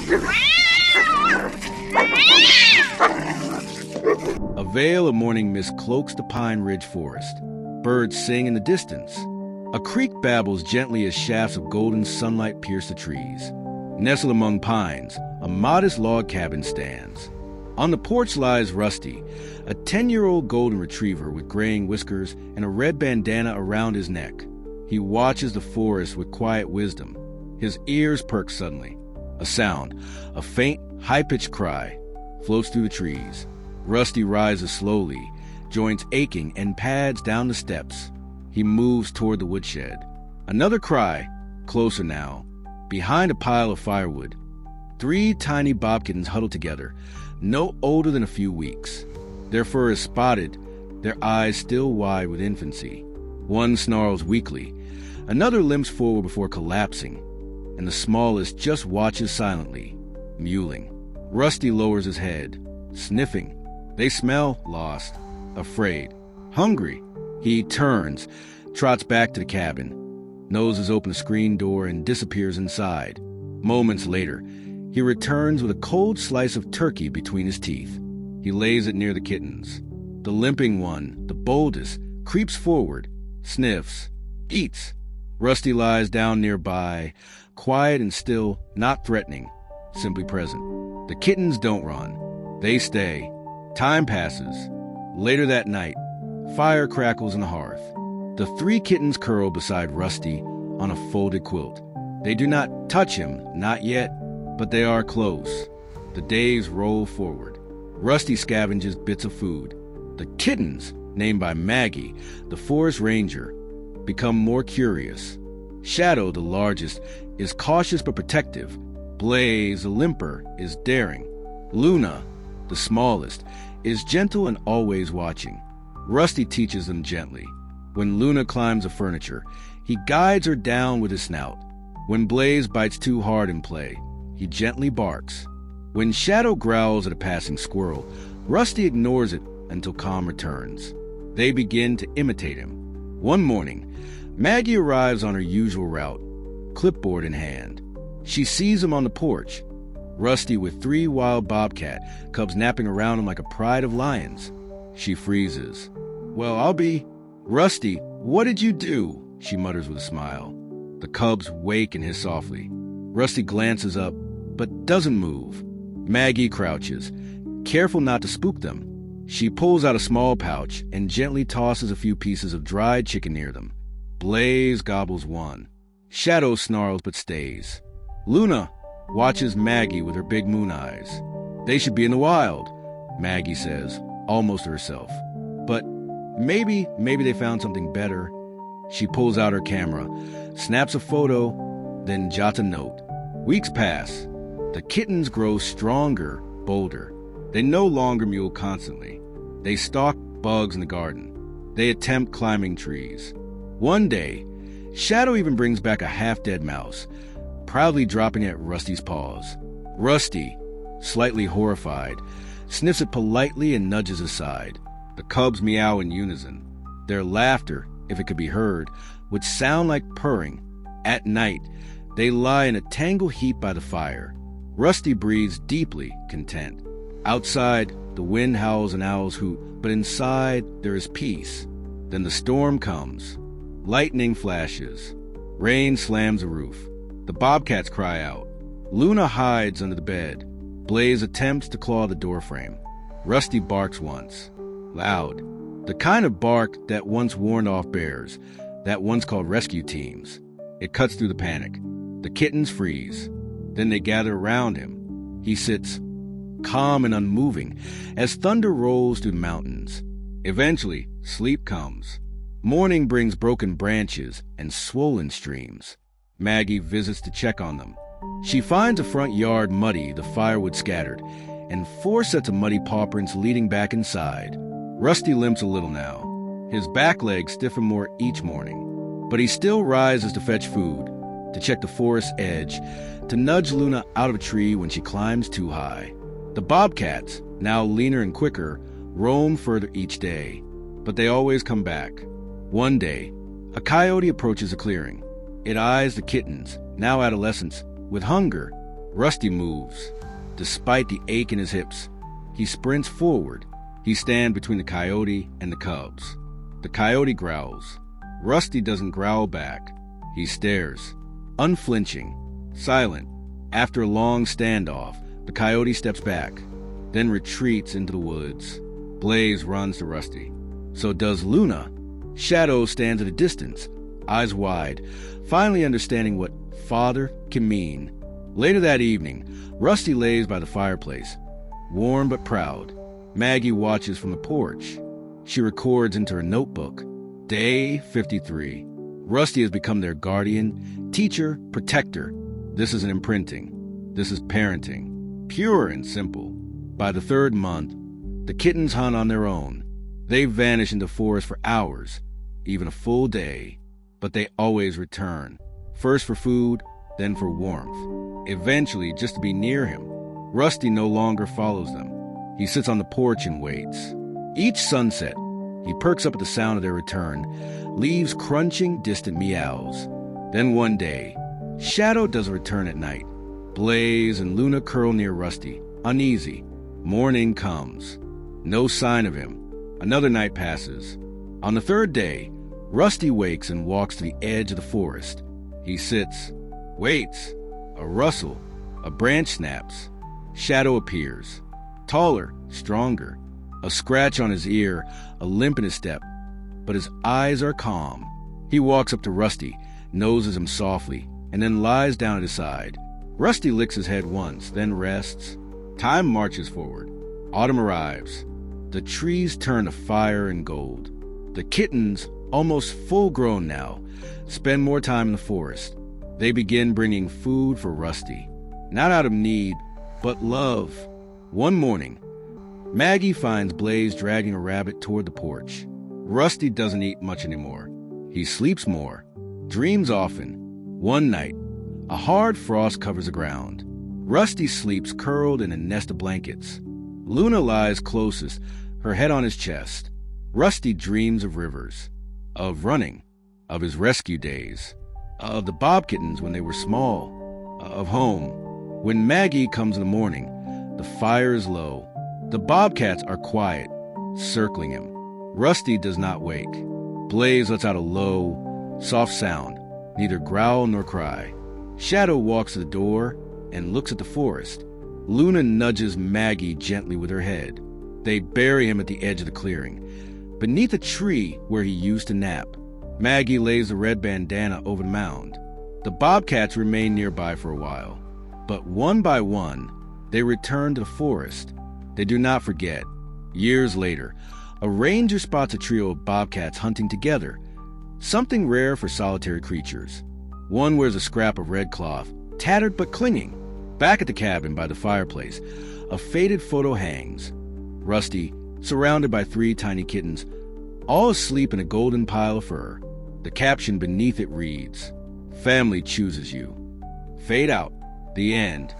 A veil of morning mist cloaks the pine ridge forest. Birds sing in the distance. A creek babbles gently as shafts of golden sunlight pierce the trees. Nestled among pines, a modest log cabin stands. On the porch lies Rusty, a 10-year-old golden retriever with graying whiskers and a red bandana around his neck. He watches the forest with quiet wisdom. His ears perk suddenly. A sound, a faint, high-pitched cry, floats through the trees. Rusty rises slowly, joints aching, and pads down the steps. He moves toward the woodshed. Another cry, closer now, behind a pile of firewood. 3 tiny bobkittens huddle together, no older than a few weeks. Their fur is spotted, their eyes still wide with infancy. One snarls weakly, another limps forward before collapsing, and the smallest just watches silently, mewling. Rusty lowers his head, sniffing. They smell lost, afraid, hungry. He turns, trots back to the cabin, noses open the screen door and disappears inside. Moments later, he returns with a cold slice of turkey between his teeth. He lays it near the kittens. The limping one, the boldest, creeps forward, sniffs, eats. Rusty lies down nearby, quiet and still, not threatening, simply present. The kittens don't run. They stay. Time passes. Later that night, fire crackles in the hearth. The 3 kittens curl beside Rusty on a folded quilt. They do not touch him, not yet, but they are close. The days roll forward. Rusty scavenges bits of food. The kittens, named by Maggie, the forest ranger, become more curious. Shadow, the largest, is cautious but protective. Blaze, the limper, is daring. Luna, the smallest, is gentle and always watching. Rusty teaches them gently. When Luna climbs the furniture, he guides her down with his snout. When Blaze bites too hard in play, he gently barks. When Shadow growls at a passing squirrel, Rusty ignores it until calm returns. They begin to imitate him. One morning, Maggie arrives on her usual route, clipboard in hand. She sees him on the porch, Rusty with 3 wild bobcat cubs napping around him like a pride of lions. She freezes. "Well, I'll be—" "Rusty, what did you do?" she mutters with a smile. The cubs wake and hiss softly. Rusty glances up, but doesn't move. Maggie crouches, careful not to spook them. She pulls out a small pouch and gently tosses a few pieces of dried chicken near them. Blaze gobbles one. Shadow snarls but stays. Luna watches Maggie with her big moon eyes. "They should be in the wild," Maggie says, almost to herself. But maybe they found something better. She pulls out her camera, snaps a photo, then jots a note. Weeks pass. The kittens grow stronger, bolder. They no longer mew constantly. They stalk bugs in the garden. They attempt climbing trees. One day, Shadow even brings back a half-dead mouse, proudly dropping it at Rusty's paws. Rusty, slightly horrified, sniffs it politely and nudges aside. The cubs meow in unison. Their laughter, if it could be heard, would sound like purring. At night, they lie in a tangled heap by the fire. Rusty breathes deeply, content. Outside, the wind howls and owls hoot, but inside there is peace. Then the storm comes. Lightning flashes. Rain slams the roof. The bobcats cry out. Luna hides under the bed. Blaze attempts to claw the doorframe. Rusty barks once. Loud. The kind of bark that once warned off bears, that once called rescue teams. It cuts through the panic. The kittens freeze. Then they gather around him. He sits, calm and unmoving, as thunder rolls through the mountains. Eventually, sleep comes. Morning brings broken branches and swollen streams. Maggie visits to check on them. She finds the front yard muddy, the firewood scattered, and 4 sets of muddy paw prints leading back inside. Rusty limps a little now. His back legs stiffen more each morning, but he still rises to fetch food, to check the forest's edge, to nudge Luna out of a tree when she climbs too high. The bobcats, now leaner and quicker, roam further each day, but they always come back. One day, a coyote approaches a clearing. It eyes the kittens, now adolescents, with hunger. Rusty moves. Despite the ache in his hips, he sprints forward. He stands between the coyote and the cubs. The coyote growls. Rusty doesn't growl back. He stares, unflinching, silent. After a long standoff, the coyote steps back, then retreats into the woods. Blaze runs to Rusty. So does Luna. Shadow stands at a distance, eyes wide, finally understanding what father can mean. Later that evening, Rusty lays by the fireplace, warm but proud. Maggie watches from the porch. She records into her notebook. Day 53. Rusty has become their guardian, teacher, protector. This is an imprinting. This is parenting. Pure and simple. By the third month, the kittens hunt on their own. They vanish into forest for hours, even a full day. But they always return. First for food, then for warmth. Eventually, just to be near him. Rusty no longer follows them. He sits on the porch and waits. Each sunset, he perks up at the sound of their return, leaves crunching, distant meows. Then one day, Shadow does a return at night. Blaze and Luna curl near Rusty, uneasy. Morning comes. No sign of him. Another night passes. On the third day, Rusty wakes and walks to the edge of the forest. He sits, waits. A rustle, a branch snaps. Shadow appears. Taller, stronger. A scratch on his ear, a limp in his step. But his eyes are calm. He walks up to Rusty, noses him softly, and then lies down at his side. Rusty licks his head once, then rests. Time marches forward. Autumn arrives. The trees turn to fire and gold. The kittens, almost full-grown now, spend more time in the forest. They begin bringing food for Rusty. Not out of need, but love. One morning, Maggie finds Blaze dragging a rabbit toward the porch. Rusty doesn't eat much anymore. He sleeps more, dreams often. One night, a hard frost covers the ground. Rusty sleeps curled in a nest of blankets. Luna lies closest, her head on his chest. Rusty dreams of rivers, of running, of his rescue days, of the Bobkittens when they were small, of home. When Maggie comes in the morning, the fire is low. The Bobcats are quiet, circling him. Rusty does not wake. Blaze lets out a low, soft sound, neither growl nor cry. Shadow walks to the door and looks at the forest. Luna nudges Maggie gently with her head. They bury him at the edge of the clearing, beneath a tree where he used to nap. Maggie lays the red bandana over the mound. The Bobcats remain nearby for a while, but one by one, they return to the forest. They do not forget. Years later, a ranger spots a trio of bobcats hunting together, something rare for solitary creatures. One wears a scrap of red cloth, tattered but clinging. Back at the cabin by the fireplace, a faded photo hangs. Rusty, surrounded by 3 tiny kittens, all asleep in a golden pile of fur. The caption beneath it reads, "Family chooses you." Fade out. The end.